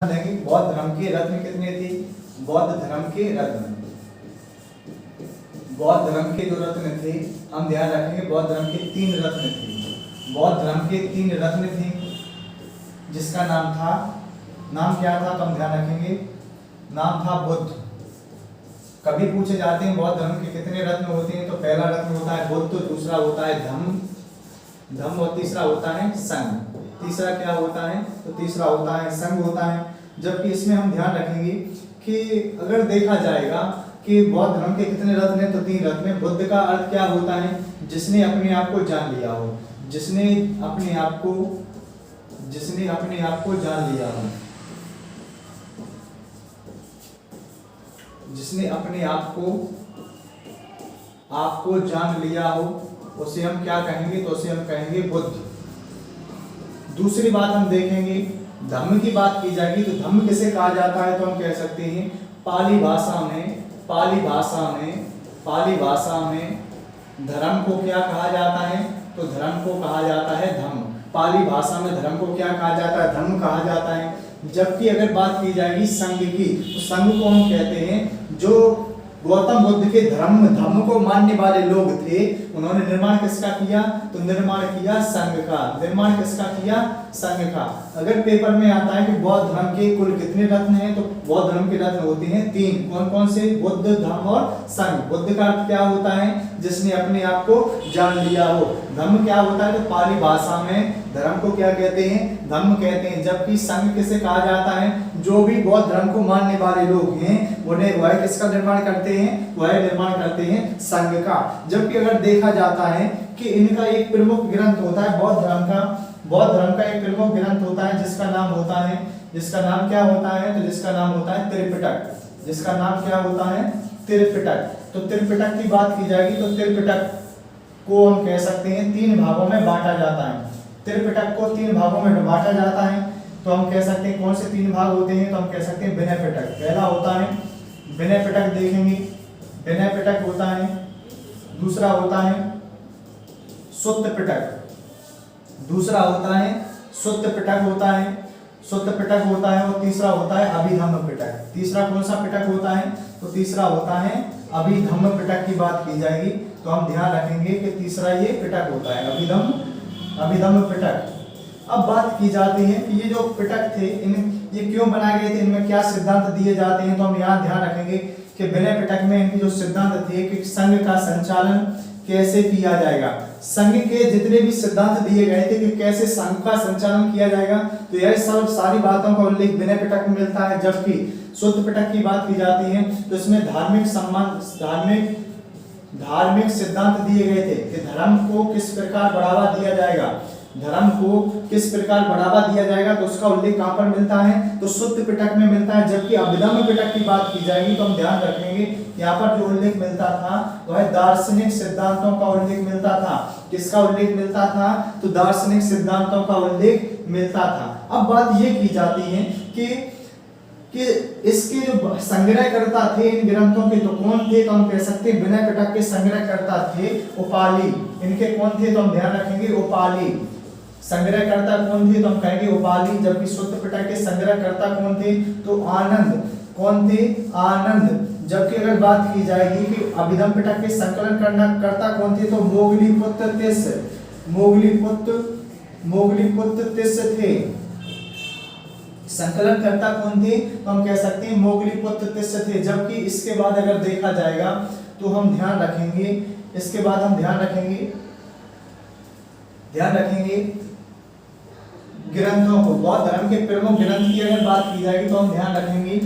देंगे बौद्ध धर्म के रत्न कितने थे। बौद्ध धर्म के रत्न, बौद्ध धर्म के जो रत्न थे हम ध्यान रखेंगे बौद्ध धर्म के 3 रत्न थे। बौद्ध धर्म के 3 रत्न थे जिसका नाम क्या था तो हम ध्यान रखेंगे नाम था बुद्ध। कभी पूछे जाते हैं बौद्ध धर्म के कितने रत्न होते हैं तो पहला रत्न होता है बुद्ध, दूसरा होता है धम्म और तीसरा होता है संघ। तीसरा क्या होता है तो तीसरा होता है संघ होता है। जबकि इसमें हम ध्यान रखेंगे कि अगर देखा जाएगा कि बौद्ध धर्म के कितने रत्न हैं तो 3 रत्न हैं। बुद्ध का अर्थ क्या होता है जिसने अपने आप को जान लिया हो, जिसने अपने आप को जान लिया हो, जिसने अपने आप को जान लिया हो उसे हम क्या कहेंगे तो उसे हम कहेंगे बुद्ध। दूसरी बात हम देखेंगे धम्म की बात की जाएगी तो धम्म किसे कहा जाता है तो हम कह सकते हैं पाली भाषा में धर्म को क्या कहा जाता है तो धर्म को कहा जाता है धम्म। पाली भाषा में धर्म को क्या कहा जाता है धम्म कहा जाता है। जबकि अगर बात की जाएगी संघ की तो संघ को हम कहते हैं जो गौतम बुद्ध के धर्म को मानने वाले लोग थे उन्होंने निर्माण किसका किया तो निर्माण किया संघ का। निर्माण किसका किया संघ का। अगर पेपर में आता है कि बौद्ध धर्म के कुल कितने रत्न हैं तो बौद्ध धर्म के रत्न होते हैं 3। कौन कौन से बुद्ध, धम्म और संघ। बुद्ध का अर्थ क्या होता है जिसने अपने आप को जान लिया हो। धम्म क्या होता है तो पाली भाषा में धर्म को क्या कहते हैं धम्म कहते हैं। जबकि संघ किसे कहा जाता है जो भी बौद्ध धर्म को मानने वाले लोग हैं उन्हें वह किसका निर्माण करते हैं वह निर्माण करते हैं संघ का। जबकि अगर देखा जाता है कि इनका एक प्रमुख ग्रंथ होता है बौद्ध धर्म का एक प्रमुख ग्रंथ होता है जिसका नाम क्या होता है तो जिसका नाम होता है त्रिपिटक। जिसका नाम क्या होता है त्रिपिटक। तो त्रिपिटक की बात की जाएगी तो त्रिपिटक को हम कह सकते हैं 3 भागों में बांटा जाता है। त्रिपिटक को 3 भागों में बांटा जाता है तो हम कह सकते हैं कौन से 3 भाग होते हैं तो हम कह सकते हैं विनय पिटक। पहला होता है विनय पिटक, देखेंगे विनय पिटक होता है। दूसरा होता है सुत्त पिटक, दूसरा होता है सुत्त पिटक होता है और तीसरा होता है अभिधम्म पिटक। तीसरा कौन सा पिटक होता है तो तीसरा होता है अभिधम्म पिटक की बात की जाएगी तो हम ध्यान रखेंगे कि तीसरा ये पिटक होता है अभिधम्म पिटक। अब बात की जाती है कि ये जो पिटक थे ये क्यों बनाए गए थे, इनमें क्या सिद्धांत दिए जाते हैं तो हम यहाँ ध्यान रखेंगे कि विनय पिटक में इनके जो सिद्धांत थे कि संघ का संचालन कैसे किया जाएगा। संघ के जितने भी सिद्धांत दिए गए थे कि कैसे संघ का संचालन किया जाएगा तो यह सब सारी बातों का उल्लेख विनय पिटक में मिलता है। जबकि सुत्त पिटक की बात की जाती है तो इसमें धार्मिक सिद्धांत दिए गए थे कि धर्म को किस प्रकार बढ़ावा दिया जाएगा तो उसका उल्लेख कहां पर मिलता है तो सुत्त पिटक में मिलता है। जबकि अभिधम्म पिटक की बात की जाएगी तो हम ध्यान रखेंगे यहाँ पर जो उल्लेख मिलता था वह दार्शनिक सिद्धांतों का उल्लेख मिलता था। किसका उल्लेख मिलता था तो दार्शनिक सिद्धांतों का उल्लेख मिलता था। अब बात ये की जाती है कि इसके जो संग्रहकर्ता थे इन ग्रंथों के तो कौन थे तो हम कह सकते हैं विनय पिटक के संग्रहकर्ता थे उपाली। इनके कौन थे तो हम ध्यान रखेंगे उपाली। संग्रहकर्ता कौन थे तो हम कहेंगे उपाली। जबकि सुत्त पिटक के संग्रहकर्ता कौन थे तो आनंद। कौन थे आनंद। जबकि अगर बात की जाएगी कि अभिधम्म पिटक के संकलन करता कौन थे तो मोगलीपुत्र तिस्स थे। संकलन करता कौन थे तो हम कह सकते हैं मोगलीपुत्र तिस्स थे। जबकि इसके बाद अगर देखा जाएगा तो हम ध्यान रखेंगे ग्रंथों को। बौद्ध धर्म के प्रमुख ग्रंथ की अगर बात की जाएगी तो हम ध्यान रखेंगे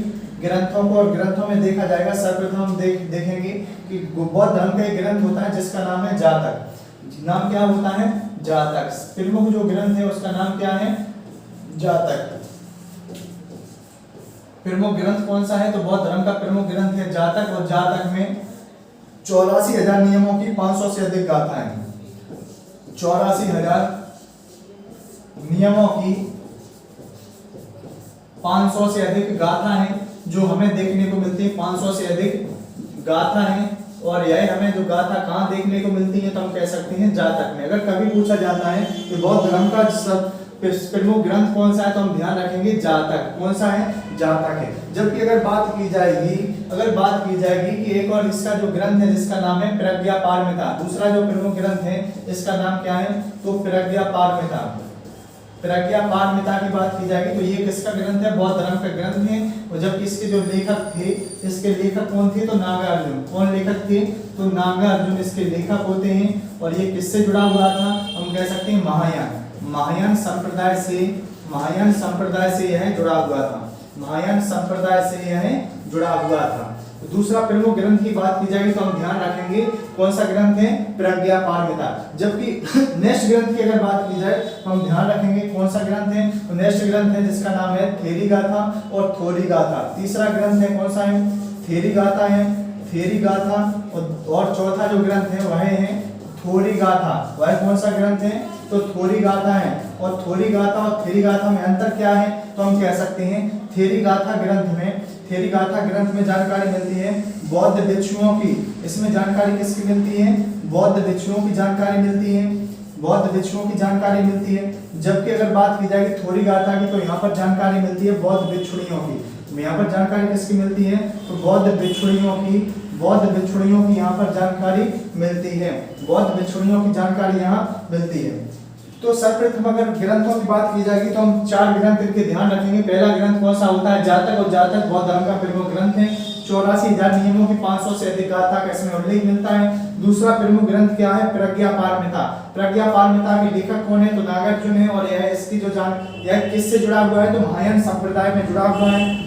ग्रंथों को। और ग्रंथों में देखा जाएगा सर्वप्रथम हम देखेंगे कि बौद्ध धर्म का एक ग्रंथ होता है जिसका नाम है जातक। नाम क्या होता है जातक। प्रमुख जो ग्रंथ है उसका नाम क्या है जातक। प्रमुख ग्रंथ कौन सा है तो बौद्ध धर्म का प्रमुख ग्रंथ है जातक। और जातक में 84,000 नियमों की 500 से अधिक गाथाएं। 84,000 नियमों की 500 से अधिक गाथा है जो हमें देखने को मिलती है। 500 से अधिक गाथा है और यह हमें जो गाथा कहाँ देखने को मिलती है तो हम कह सकते हैं जातक में। अगर कभी पूछा जाता है कि बौद्ध धर्म का प्रमुख ग्रंथ कौन सा है, तो हम ध्यान रखेंगे जातक। कौन सा है, जातक है। जबकि अगर बात की जाएगी कि एक और इसका जो ग्रंथ है जिसका नाम है प्रज्ञापारमिता, दूसरा जो प्रमुख ग्रंथ है इसका नाम क्या है, तो प्रज्ञापारमिता। प्रज्ञापारमिता की बात की जाएगी तो ये किसका ग्रंथ है, बौद्ध धर्म का ग्रंथ है। और जबकि इसके जो लेखक थे, इसके लेखक कौन थे, तो नागार्जुन। कौन लेखक थे, तो नागार्जुन इसके लेखक होते हैं। और ये किससे जुड़ा हुआ था, हम कह सकते हैं महायान संप्रदाय से यह जुड़ा हुआ था। महायान संप्रदाय से यह जुड़ा हुआ था। दूसरा प्रमुख ग्रंथ की बात की जाएगी तो हम ध्यान रखेंगे कौन सा ग्रंथ है, प्रज्ञापारमिता। जबकि नेक्स्ट ग्रंथ की अगर बात की जाए तो हम ध्यान रखेंगे कौन सा ग्रंथ है, तो नेक्स्ट ग्रंथ है जिसका नाम है थेरीगाथा और थोरीगाथा। तीसरा ग्रंथ है कौन सा है, थेरीगाथा और चौथा जो ग्रंथ है वह है थोरीगाथा। वह कौन सा ग्रंथ है, तो थोरीगाथा है। और थोरीगाथा और थेरीगाथा में अंतर क्या है, तो हम कह सकते हैं थेरीगाथा ग्रंथ में जानकारी मिलती है बौद्ध भिक्षुओं की। इसमें जानकारी किसकी मिलती है, बौद्ध भिक्षुओं की जानकारी मिलती है। जबकि अगर बात की जाएगी थोरीगाथा की तो यहाँ पर जानकारी मिलती है बौद्ध भिक्षुणियों की। यहाँ पर जानकारी किसकी मिलती है, तो बौद्ध भिक्षुणियों की यहाँ पर जानकारी मिलती है। बौद्ध भिक्षुणियों की जानकारी यहाँ मिलती है। तो सर्वप्रथम अगर ग्रंथों की बात की जाएगी तो हम 4 ग्रंथ इनके ध्यान रखेंगे। पहला ग्रंथ कौन सा होता है, जातक। और जातक बौद्ध धर्म का प्रमुख ग्रंथ है। 84,000 नियमों की 500 से अधिक गाथा का इसमें उल्लेख मिलता है। दूसरा प्रमुख ग्रंथ क्या है, प्रज्ञापारमिता के लेखक कौन है, तो नागार्जुन है। और यह इसकी जो यह किससे जुड़ा हुआ है, तो महायान संप्रदाय में जुड़ा हुआ है।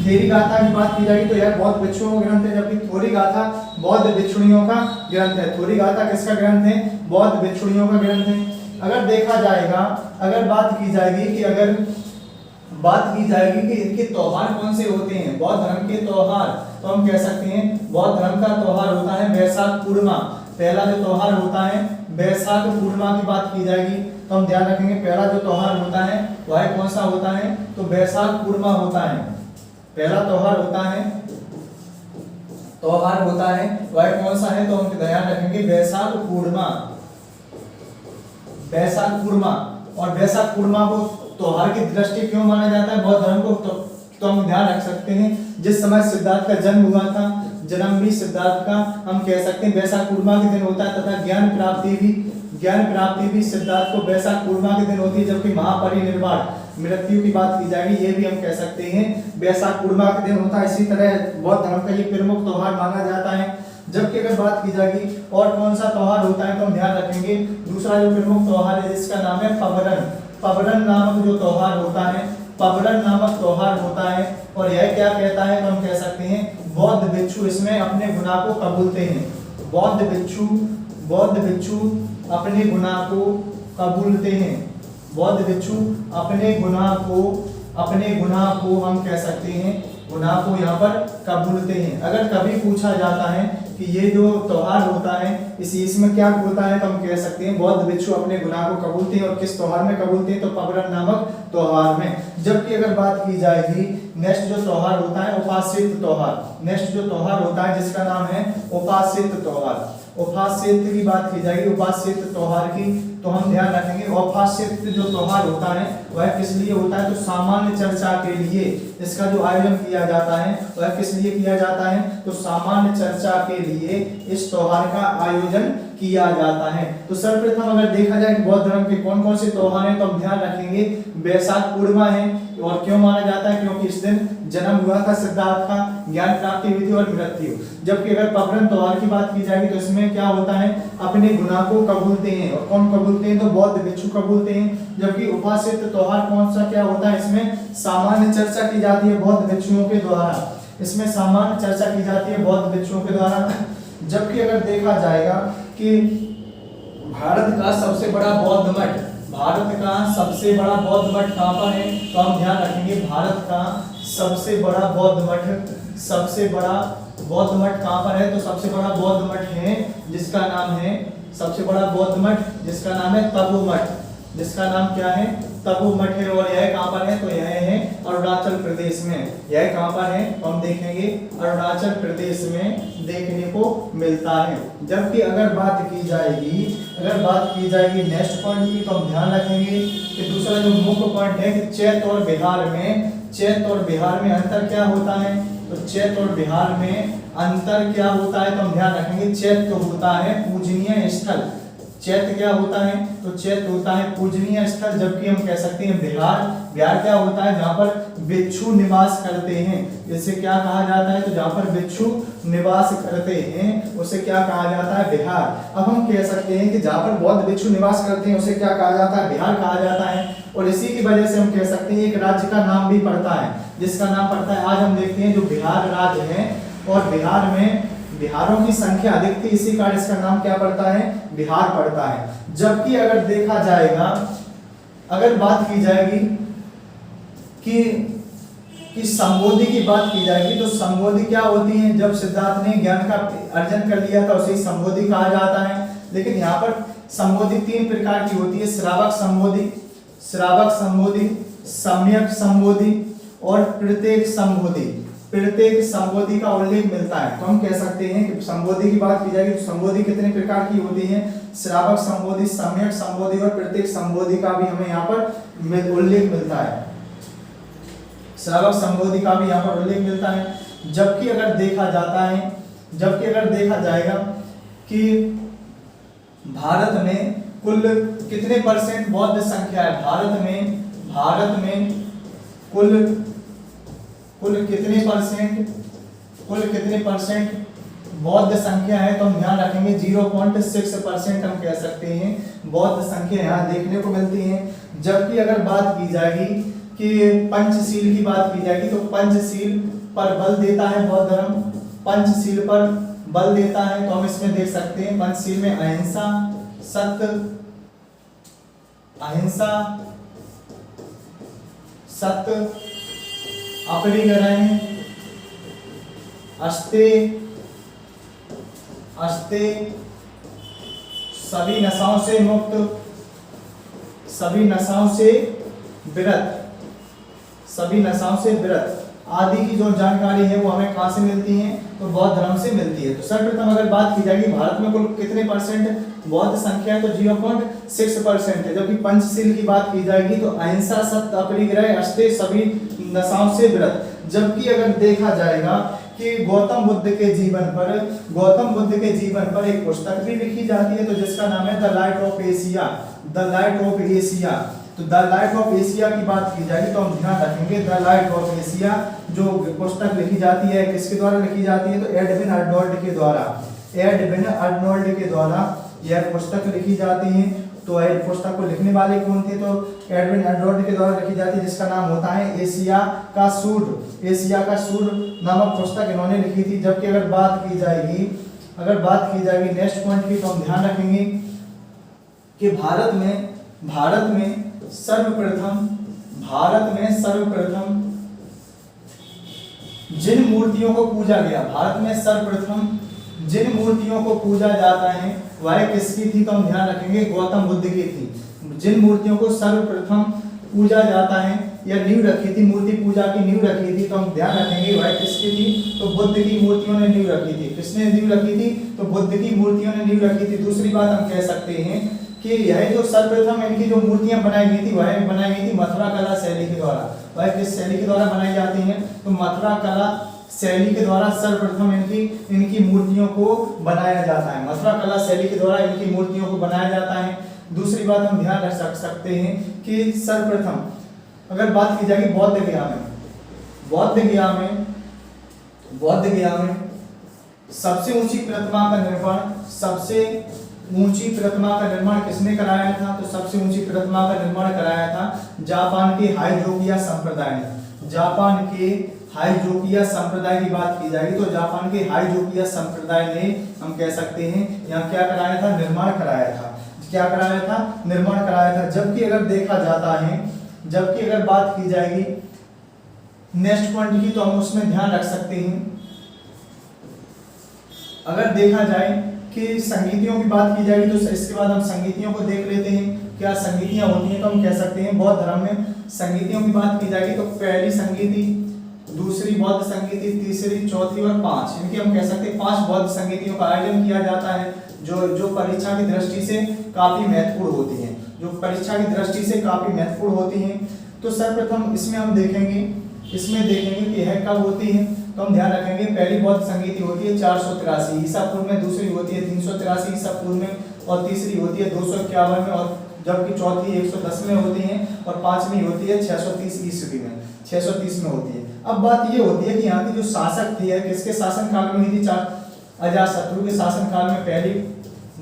थेरीगाथा की बात की जाएगी तो यह बौद्ध भिक्षुओं का ग्रंथ है, जबकि थोरीगाथा बौद्ध भिक्षुणियों का ग्रंथ है। थोरीगाथा किसका ग्रंथ है, बौद्ध भिक्षुणियों का ग्रंथ है। अगर बात की जाएगी कि इनके त्योहार कौन से होते हैं, बौद्ध धर्म के त्योहार, तो हम कह सकते हैं बौद्ध धर्म का त्योहार होता है वैशाख पूर्णिमा। पहला जो त्योहार होता है वैशाख पूर्णिमा की बात की जाएगी तो हम ध्यान रखेंगे पहला जो त्योहार होता है वह कौन सा होता है, तो वैशाख पूर्णिमा होता है। पहला त्योहार होता है वह कौन सा है, तो हम ध्यान रखेंगे वैशाख पूर्णिमा। और वैशाख पूर्णिमा को त्योहार की दृष्टि क्यों माना जाता है बौद्ध धर्म को, तो हम ध्यान रख सकते हैं जिस समय सिद्धार्थ का जन्म हुआ था, जन्म भी सिद्धार्थ का हम कह सकते हैं वैशाख पूर्णिमा के दिन होता है। तथा ज्ञान प्राप्ति भी सिद्धार्थ को वैशाख पूर्णिमा के दिन होती है। जबकि महापरिनिर्वाण मृत्यु की बात की जाएगी ये भी हम कह सकते हैं वैशाख पूर्णिमा के दिन होता है। इसी तरह बौद्ध धर्म का ये प्रमुख त्योहार माना जाता है। जबकि अगर बात की जाएगी और कौन सा त्योहार होता है तो हम ध्यान रखेंगे दूसरा जो प्रमुख त्योहार है जिसका नाम है पबरन नामक जो त्योहार होता है। और यह क्या कहता है, तो हम कह सकते हैं बौद्ध भिक्षु इसमें अपने गुनाह को कबूलते हैं। बौद्ध भिक्षु अपने गुनाह को कबूलते हैं। बौद्ध भिक्षु अपने गुनाह को हम कह सकते हैं गुनाह को यहाँ पर कबूलते हैं। अगर कभी पूछा जाता है कि ये जो त्योहार होता है इसमें क्या होता है, तो हम कह सकते हैं बौद्ध भिक्षु अपने गुनाह को कबूलते हैं। और किस त्योहार में कबूलते हैं, तो पबरन नामक त्योहार में। जबकि अगर बात की जाएगी नेक्स्ट जो त्योहार होता है उपासित त्योहार, जिसका नाम है उपासित त्योहार। उपासित की बात की जाएगी उपासित त्योहार की, तो हम ध्यान रखेंगे उपासित जो त्योहार होता है वह किस लिए होता है, तो सामान्य चर्चा के लिए इसका जो आयोजन किया जाता है वह किस लिए किया जाता है, तो सामान्य चर्चा के लिए इस त्योहार का आयोजन किया जाता है। तो सर्वप्रथम अगर देखा जाए बौद्ध धर्म के कौन कौन से त्योहार हैं तो हम ध्यान रखेंगे वैशाख पूर्णिमा है। और क्यों माना जाता है, क्योंकि इस दिन जन्म हुआ था सिद्धार्थ का, ज्ञान प्राप्ति हुई थी और मृत्यु। जबकि अगर पबरन त्योहार की बात की जाएगी तो इसमें क्या होता है, अपने गुनाह को कबूलते हैं। और कौन कबूलते हैं, तो बौद्ध भिक्षु कबूलते हैं। जबकि उपासित त्योहार कौन सा क्या होता है, इसमें सामान्य चर्चा की जाती है बौद्ध भिक्षुओं के द्वारा। जबकि अगर देखा जाएगा कि भारत का सबसे बड़ा बौद्ध मठ कहाँ पर है, तो हम ध्यान रखेंगे भारत का सबसे बड़ा बौद्ध मठ कहाँ पर है, तो सबसे बड़ा बौद्ध मठ है जिसका नाम है तपो मठ। जिसका नाम क्या है, तपो मठ है। और यह कहाँ पर है, तो यह है अरुणाचल प्रदेश में। यह कहाँ पर है, तो हम देखेंगे अरुणाचल प्रदेश में देखने को मिलता है। जबकि अगर बात की जाएगी नेक्स्ट पॉइंट की, तो हम ध्यान रखेंगे कि दूसरा जो मुख्य पॉइंट है कि चैत और बिहार में अंतर क्या होता है। तो चैत और बिहार में अंतर क्या होता है, तो हम ध्यान रखेंगे चैत तो होता है पूजनीय स्थल। चैत क्या होता है, तो चैत होता है पूजनीय स्थल। जबकि हम कह सकते हैं बिहार क्या होता है, जहाँ पर भिक्षु निवास करते हैं। इसे क्या कहा जाता है, तो जहाँ पर भिक्षु निवास करते हैं उसे क्या कहा जाता है, बिहार। अब हम कह सकते हैं कि जहाँ पर बौद्ध भिक्षु निवास करते हैं उसे क्या कहा जाता है, बिहार कहा जाता है। और इसी की वजह से हम कह सकते हैं एक राज्य का नाम भी पड़ता है, जिसका नाम पड़ता है, आज हम देखते हैं जो बिहार राज्य है, और बिहार में बिहारों की संख्या अधिक थी, इसी कारण इसका नाम क्या पड़ता है, बिहार पड़ता है। जबकि अगर देखा जाएगा, अगर बात की जाएगी कि संबोधि की बात की जाएगी, तो संबोधि क्या होती है, जब सिद्धार्थ ने ज्ञान का अर्जन कर लिया था उसे संबोधि कहा जाता है। लेकिन यहाँ पर संबोधि 3 प्रकार की होती है, श्रावक संबोधि, सम्यक संबोधि और प्रत्येक संबोधि का उल्लेख मिलता है। तो हम कह सकते हैं कि संबोधि की बात की जाएगी तो संबोधि कितने प्रकार की होती है, श्रावक संबोधि, सम्यक संबोधि और प्रत्येक संबोधि का भी हमें यहाँ पर उल्लेख मिलता है। श्रावक संबोधि का भी यहाँ पर उल्लेख मिलता है। जबकि अगर देखा जाएगा कि भारत में कुल कितने परसेंट बौद्ध संख्या है, भारत में कुल कितने परसेंट बौद्ध संख्या है, तो हम ध्यान रखेंगे 0.6% हम कह सकते हैं बौद्ध संख्या यहाँ देखने को मिलती है। जबकि अगर बात की जाएगी कि पंचशील की बात की जाएगी, तो पंचशील पर बल देता है बौद्ध धर्म, पंचशील पर बल देता है। तो हम इसमें देख सकते हैं पंचशील में अहिंसा, सत्य, अपरिग्रह, अस्तेय, सभी नशाओं से मुक्त, सभी नशाओं से विरत आदि की जो जानकारी है वो हमें कहाँ से मिलती है, तो बौद्ध धर्म से मिलती है। तो सर्वप्रथम अगर बात की जाएगी भारत में कुल कितने परसेंट बौद्ध संख्या है, तो 0.6% है। जबकि पंचशील की बात की जाएगी तो अहिंसा, सत्य, अपरिग्रह, अस्तेय, सभी नशाओं से विरत। जबकि अगर देखा जाएगा कि गौतम बुद्ध के जीवन पर एक पुस्तक भी लिखी जाती है, तो जिसका नाम है द लाइट ऑफ एशिया। तो द लाइट ऑफ एशिया की बात की जाएगी तो हम ध्यान रखेंगे द लाइट ऑफ एशिया जो पुस्तक लिखी जाती है किसके द्वारा लिखी जाती है, तो एडविन अर्नोल्ड के द्वारा यह पुस्तक लिखी जाती है। तो यह पुस्तक को लिखने वाले कौन थे, तो एडविन अर्नोल्ड के द्वारा लिखी जाती है, जिसका नाम होता है एशिया का सूर नामक पुस्तक इन्होंने लिखी थी। जबकि अगर बात की जाएगी नेक्स्ट पॉइंट की, तो हम ध्यान रखेंगे कि भारत में सर्वप्रथम जिन मूर्तियों को पूजा गया, भारत में सर्वप्रथम जिन मूर्तियों को पूजा जाता है वह किसकी थी, तो हम ध्यान रखेंगे गौतम बुद्ध की थी। जिन मूर्तियों को सर्वप्रथम पूजा जाता है या नींव रखी थी, मूर्ति पूजा की नींव रखी थी, तो हम ध्यान रखेंगे वह किसकी थी, तो बुद्ध की मूर्तियों ने नींव रखी थी। किसने नींव रखी थी, तो बुद्ध की मूर्तियों ने नींव रखी थी। दूसरी बात हम कह सकते हैं कि यह जो सर्वप्रथम इनकी जो मूर्तियां बनाई गई थी वह बनाई गई थी मथुरा कला शैली के द्वारा। वह किस शैली के द्वारा बनाई जाती हैं, तो मथुरा कला शैली के द्वारा सर्वप्रथम इनकी मूर्तियों को बनाया जाता है। मथुरा कला शैली के द्वारा इनकी मूर्तियों को बनाया जाता है। दूसरी बात हम ध्यान रख सकते हैं कि सर्वप्रथम अगर बात की जाएगी बौद्ध गया में सबसे ऊंची प्रतिमा का निर्माण किसने कराया था, तो सबसे ऊंची प्रतिमा का निर्माण कराया था जापान के हाइजोकिया संप्रदाय ने। जापान के हाइजोकिया संप्रदाय की बात की जाएगी तो जापान के हाइजोकिया संप्रदाय ने हम कह सकते हैं यहाँ क्या कराया था, निर्माण कराया था। जबकि अगर बात की जाएगी नेक्स्ट पॉइंट की, तो हम उसमें ध्यान रख सकते हैं। अगर देखा जाए कि संगीतियों की बात की जाएगी तो इसके बाद हम संगीतियों को देख लेते हैं क्या संगीतियां होती हैं, तो हम कह सकते हैं बौद्ध धर्म में संगीतियों की बात की जाएगी तो पहली संगीति, दूसरी बौद्ध संगीति, तीसरी, चौथी और पांच, इनकी हम कह सकते हैं 5 बौद्ध संगीतियों का आयोजन किया जाता है जो परीक्षा की दृष्टि से काफी महत्वपूर्ण होती हैं, जो परीक्षा की दृष्टि से काफी महत्वपूर्ण होती हैं। तो सर्वप्रथम इसमें हम देखेंगे कि यह कब होती है, तो हम ध्यान रखेंगे पहली बौद्ध संगीति होती है 483 ईसा पूर्व में, दूसरी होती है 383 ईसा पूर्व में और तीसरी होती है 251 में, और जबकि चौथी 110 में होती है और पांचवी होती है 630 ईस्वी में, 630 में होती है। अब बात ये होती है कि यहाँ की जो शासक थी है किसके शासन काल में हुई थी, अजातशत्रु के शासन काल में पहली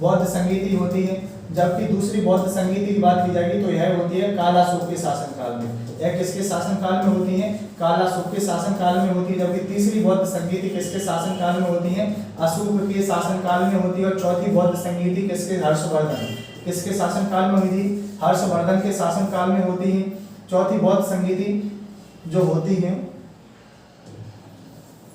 बौद्ध संगीति होती है, जबकि दूसरी बौद्ध संगीति की बात की जाएगी तो यह होती है कालाशोक के शासन काल में। यह किसके शासन काल में होती है, कालाशोक के शासन काल में होती है, जबकि तीसरी बौद्ध संगीति किसके शासन काल में होती है, अशोक के शासन काल में होती है, और चौथी बौद्ध संगीति किसके, हर्षवर्धन किसके शासन काल में हुई थी, हर्षवर्धन के शासन काल में होती है। चौथी बौद्ध संगीति जो होती है,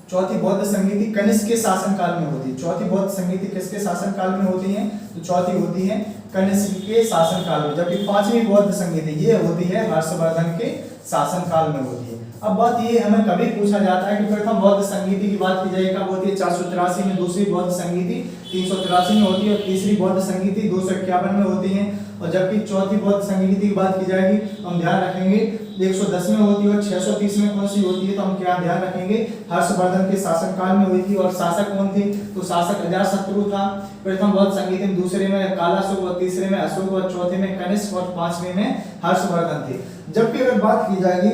चौथी बौद्ध संगीति कनिष्क के शासन काल में होती है। चौथी बौद्ध संगीति किसके शासन काल में होती है, तो चौथी होती है कनिष्क के शासन काल में, जबकि पांचवी बौद्ध संगीति ये होती है हर्षवर्धन के शासन काल में होती है। अब बात ये हमें कभी पूछा जाता है कि प्रथम बौद्ध संगीति की बात की जाए कब होती है, 483 में, दूसरी बौद्ध संगीति 383 में होती है और तीसरी बौद्ध संगीति 251 में होती है, और जबकि चौथी बौद्ध संगीति की बात की जाएगी तो हम ध्यान रखेंगे 110 में होती है और 630 में कौन सी होती है, तो हम क्या ध्यान रखेंगे, हर्षवर्धन के शासन काल में हुई थी। और शासक कौन थे, तो शासक अजातशत्रु था प्रथम बौद्ध संगीति में, दूसरे में कालाशोक और तीसरे में अशोक और चौथे में कनिष्क और पांचवें में हर्षवर्धन थे। जबकि अगर बात की जाएगी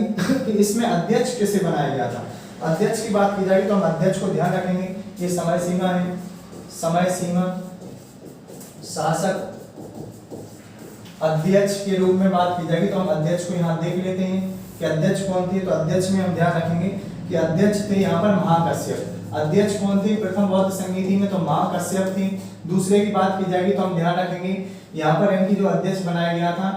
कि इसमें अध्यक्ष किसे बनाया गया था, अध्यक्ष की बात की जाएगी तो हम अध्यक्ष को ध्यान रखेंगे, ये समय सीमा है, समय सीमा शासक अध्यक्ष के रूप में बात की जाएगी तो हम अध्यक्ष को यहाँ देख लेते हैं कि अध्यक्ष कौन थे। तो अध्यक्ष में हम ध्यान रखेंगे कि अध्यक्ष थे यहाँ पर महाकश्यप। अध्यक्ष कौन थे प्रथम बौद्ध संगीति में, तो महाकश्यप थी। दूसरे की बात की जाएगी तो हम ध्यान रखेंगे यहाँ पर इनकी जो अध्यक्ष बनाया गया था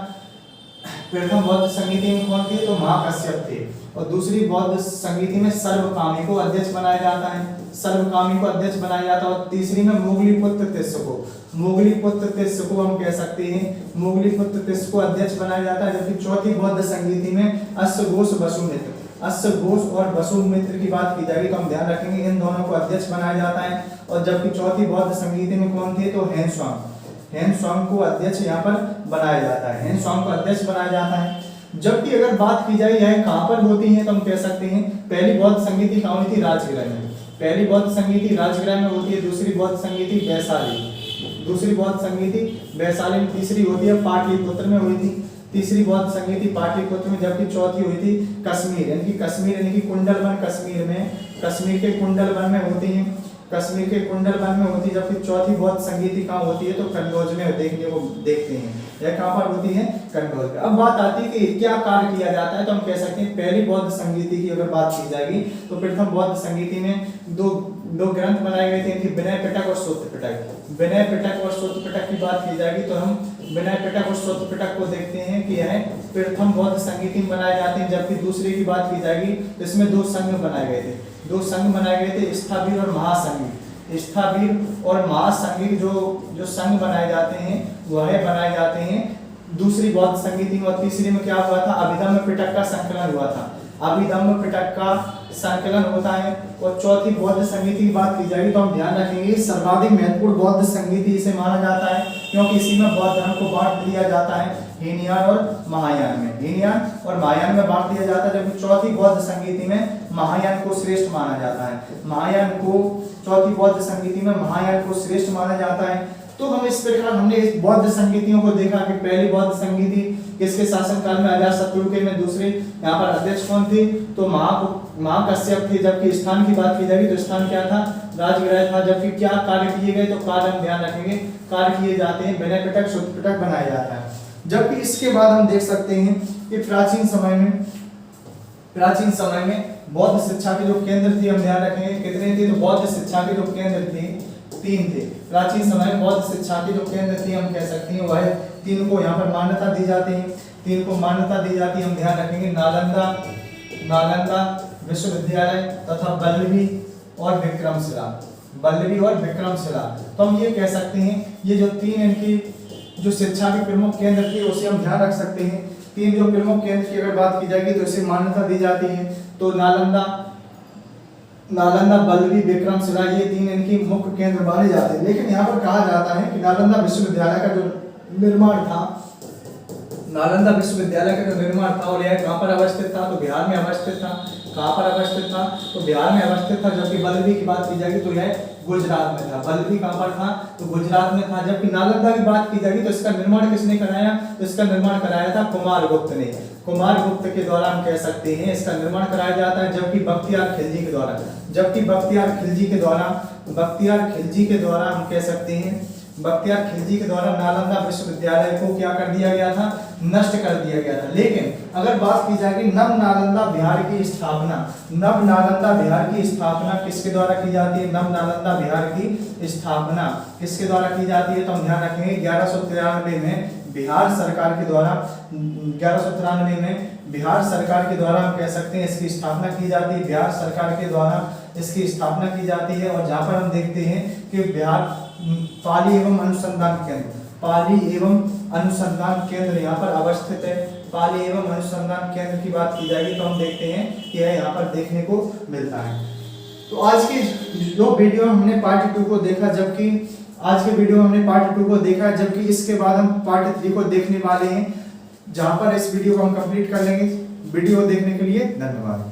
प्रथम बौद्ध संगीति में कौन थे, तो महाकश्यप थे। और दूसरी बौद्ध संगीति में सर्वकामी को अध्यक्ष बनाया जाता है, सर्वकामी को अध्यक्ष बनाया जाता है। और तीसरी में मोगलीपुत्र तिस्स को, मोगलीपुत्र तिस्स को हम कह सकते हैं, मोगलीपुत्र तिस्स को अध्यक्ष बनाया जाता है। जबकि चौथी बौद्ध संगीति में अश्वघोष वसुमित्र, अश्वघोष और वसुमित्र की बात की जाएगी तो हम ध्यान रखेंगे इन दोनों को अध्यक्ष बनाया जाता है। और जबकि चौथी बौद्ध संगीति में कौन थे, तो हेनस्वांग, हेनस्वांग को अध्यक्ष यहाँ पर बनाया जाता है, हेनस्वांग को अध्यक्ष बनाया जाता है। जबकि अगर बात की जाए यह कहाँ पर होती है, तो हम कह सकते हैं पहली बौद्ध संगीति कहाँ हुई थी, राजगृह में। पहली बौद्ध संगीति राजगृह में होती है, दूसरी बौद्ध संगीति वैशाली, दूसरी बौद्ध संगीति वैशाली में, तीसरी होती है पाटलिपुत्र में हुई थी, तीसरी बौद्ध संगीति पाटलिपुत्र में। जबकि चौथी हुई थी कश्मीर, इनकी कुंडलवन कश्मीर में, कश्मीर के कुंडलवन में होती है, कश्मीर के कुंडलवन में होती है। जबकि चौथी बौद्ध संगीति कहाँ होती है, तो कन्नौज में देखते हैं यह कहाँ पर होती है, कन्नौज में। अब बात आती है कि क्या कार्य किया जाता है, तो हम कह सकते हैं पहली बौद्ध संगीति की अगर बात की जाएगी तो प्रथम बौद्ध संगीति में दो ग्रंथ बनाए गए थे, विनय पिटक और सूत्र पिटक। विनय पिटक और सूत्र पिटक की बात की जाएगी तो हम विनय पिटक और सूत्र पिटक को देखते हैं कि यह प्रथम बौद्ध संगीति में बनाए जाते हैं। जबकि दूसरी की बात की जाएगी तो इसमें 2 संघ बनाए गए थे, 2 संघ बनाए गए थे, स्थावीर और महासंघी। स्थावीर और महासंघी जो संघ बनाए जाते हैं वह बनाए जाते हैं दूसरी बौद्ध संगीति में। और तीसरी में क्या हुआ था, अभिधम्म पिटक का संकलन हुआ था, अभिधम्म पिटक का संकलन होता है। और चौथी बौद्ध संगीति की बात की जाएगी तो हम ध्यान रखेंगे सर्वाधिक महत्वपूर्ण बौद्ध संगीति इसे माना जाता है, क्योंकि इसी में बौद्ध धर्म को बांट दिया जाता है हीनयान और महायान में, हीनयान और महायान में बांट दिया जाता है। जबकि चौथी बौद्ध संगीति में महायान को श्रेष्ठ माना जाता है, महायान को, चौथी बौद्ध संगीति में महायान को श्रेष्ठ माना जाता है। तो हम इस प्रकार हमने इस बौद्ध संगीतियों को देखा कि पहली बौद्ध संगीति किसके शासन काल में, अजातशत्रु के में। दूसरे यहाँ पर अध्यक्ष कौन थे, तो महाकश्यप थे। जबकि स्थान की बात की जाएगी तो स्थान क्या था, राजगृह था। जबकि क्या कार्य किए गए, तो कार्य हम ध्यान रखेंगे कार्य किए जाते हैं, विनय पिटक सूत्र पिटक बनाया जाता है। जबकि इसके बाद हम देख सकते हैं कि प्राचीन समय में बौद्ध शिक्षा के जो केंद्र थे हम ध्यान रखेंगे कितने थे, तो बौद्ध शिक्षा के जो केंद्र थे 3 थे। प्राचीन समय में बौद्ध शिक्षा के जो केंद्र थे हम कह सकते हैं वह 3 को यहाँ पर मान्यता दी जाती है, 3 को मान्यता दी जाती है। हम ध्यान रखेंगे नालंदा विश्वविद्यालय तथा बल्लभी और विक्रमशिला, बल्लभी और विक्रमशिला। तो हम ये कह सकते हैं ये जो 3 इनकी जो शिक्षा के प्रमुख केंद्र थे उसे हम ध्यान रख सकते हैं। 3 जो प्रमुख केंद्र की अगर बात की जाएगी तो इसे मान्यता दी जाती है। तो नालंदा, बल्लभी, विक्रमशिला, ये 3 इनकी मुख्य केंद्र माने जाते हैं। लेकिन यहाँ पर कहा जाता है कि नालंदा विश्वविद्यालय का जो निर्माण था, नालंदा विश्वविद्यालय का जो निर्माण था और यह कहाँ पर अवस्थित था, तो बिहार में अवस्थित था। कहाँ पर अवस्थित था, तो बिहार में अवस्थित था। जबकि बल्लभी की बात की जाएगी तो यह गुजरात में था। बल्लभी कहाँ पर था, तो गुजरात में था। जबकि नालंदा की बात की जाएगी तो इसका निर्माण किसने कराया, तो इसका निर्माण कराया था कुमारगुप्त ने। कुमारगुप्त के द्वारा हम कह सकते हैं इसका निर्माण कराया जाता है। जबकि बख्तियार खिलजी के द्वारा, बख्तियार खिलजी के द्वारा हम कह सकते हैं, बख्तियार खिलजी के द्वारा नालंदा विश्वविद्यालय को क्या कर दिया गया था, नष्ट कर दिया गया था। लेकिन अगर बात की जाएगी नव नालंदा बिहार की स्थापना, नव नालंदा बिहार की स्थापना किसके द्वारा की जाती है, नव नालंदा बिहार की स्थापना किसके द्वारा की जाती है, तो हम ध्यान रखेंगे 1193 में बिहार सरकार के द्वारा, 1193 में बिहार सरकार के द्वारा हम कह सकते हैं इसकी स्थापना की जाती है। बिहार सरकार के द्वारा इसकी स्थापना की जाती है। और जहाँ पर हम देखते हैं कि बिहार पाली एवं अनुसंधान केंद्र, पाली एवं अनुसंधान केंद्र यहाँ पर अवस्थित है। पाली एवं अनुसंधान केंद्र की बात की जाएगी तो हम देखते हैं कि यह यहाँ पर देखने को मिलता है। तो आज की जो वीडियो हमने पार्ट 2 को देखा, जबकि आज के वीडियो में हमने पार्ट 2 को देखा, जबकि इसके बाद हम पार्ट 3 को देखने वाले हैं, जहां पर इस वीडियो को हम कंप्लीट कर लेंगे। वीडियो देखने के लिए धन्यवाद।